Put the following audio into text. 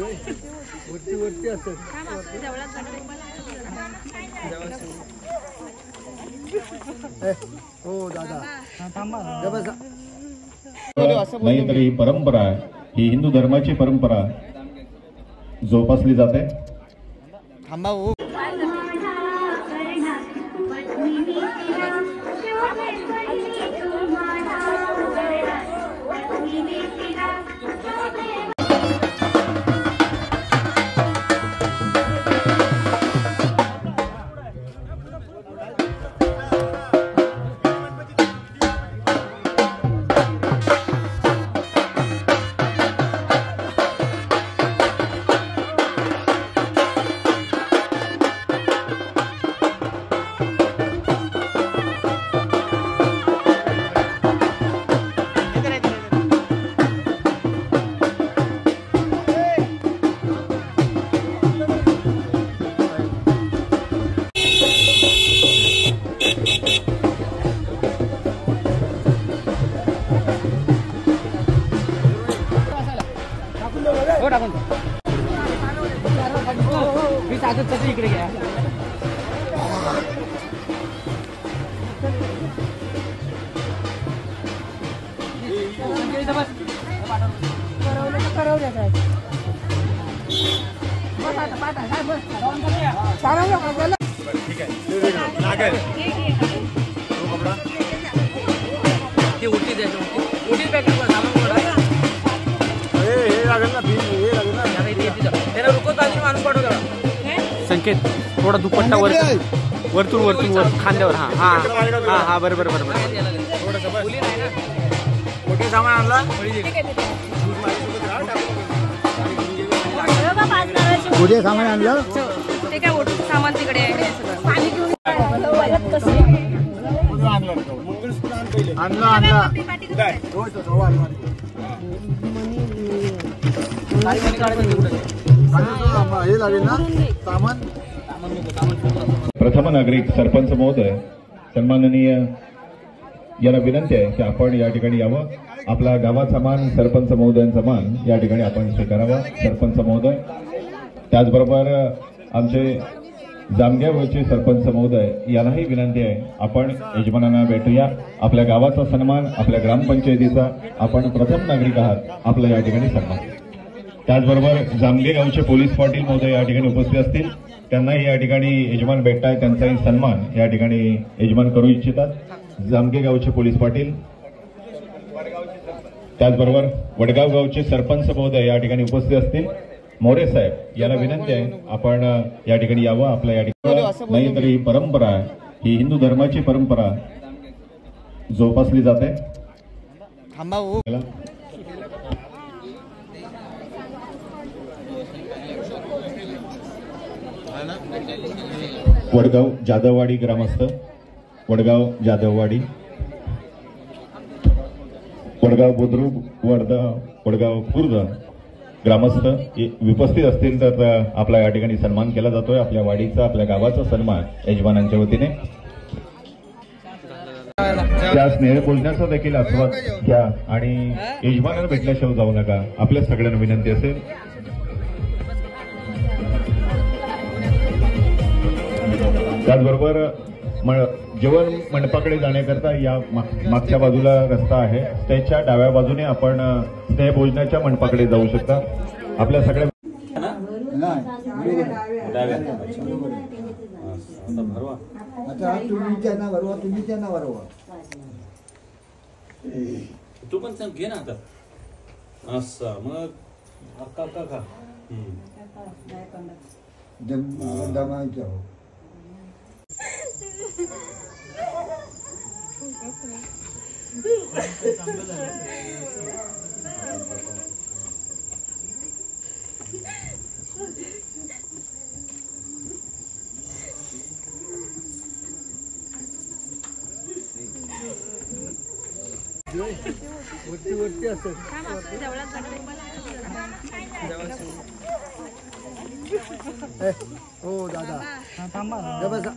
वरती वरती असतात हो दादा नाही तर ही परंपरा ही हिंदू धर्माची परंपरा जोपासली जाते. इकडे घ्या संकेत थोडा दुपट्टा वरतून वरतून वर खांद्यावर हा हा हा हा बरोबर बरोबर मोठे सामान आणला मोठे सामान आणलं ते काय मोठं सामान तिकडे आहे पाणी घेऊन आणलं आणलं हे लागेल ना सामान. प्रथम नागरिक सरपंच महोदय सन्माननीय यांना विनंती आहे की आपण या ठिकाणी यावं. आपला गावाचा मान सरपंच महोदयांचा मान या ठिकाणी आपण स्वीकारावा. सरपंच महोदय त्याचबरोबर आमचे जामगावचे सरपंच महोदय यांनाही विनंती आहे आपण यजमानांना भेटूया. आपल्या गावाचा सन्मान आपल्या ग्रामपंचायतीचा आपण प्रथम नागरिक आहात आपला या ठिकाणी सन्मान. त्याचबरोबर जामगे गावचे पोलीस पाटील महोदय या ठिकाणी उपस्थित असतील. त्यांनाही या ठिकाणी यजमान भेटताय त्यांचाही सन्मान या ठिकाणी यजमान करू इच्छितात. जामगे गावचे पोलीस पाटील त्याचबरोबर वडगाव गावचे सरपंच महोदय या ठिकाणी उपस्थित असतील. मोरे साहेब यांना विनंती आहे आपण या ठिकाणी यावं. आपल्या या ठिकाणी नाही तर ही परंपरा ही हिंदू धर्माची परंपरा जोपासली जाते. वडगाव जाधववाडी ग्रामस्थ वडगाव जाधववाडी वडगाव बुद्रुक वडगाव खुर्द ग्रामस्थ उपस्थित असतील तर आपला या ठिकाणी सन्मान केला जातोय. आपल्या वाडीचा आपल्या गावाचा सन्मान यजमानांच्या वतीने. त्या स्नेह बोलण्याचा देखील आस्वाद घ्या आणि यजमानांना भेटल्याशिवाय जाऊ नका. आपल्या सगळ्यांना विनंती असेल. त्याचबरोबर जेवण मंडपाकडे जाण्याकरता या मागच्या बाजूला रस्ता आहे. त्याच्या डाव्या बाजूने आपण स्नेहभोजनाच्या मंडपाकडे जाऊ शकता. आपल्या सगळ्या तू पण घे ना आता असं मग का वरती वरती असतात हो दादा बसा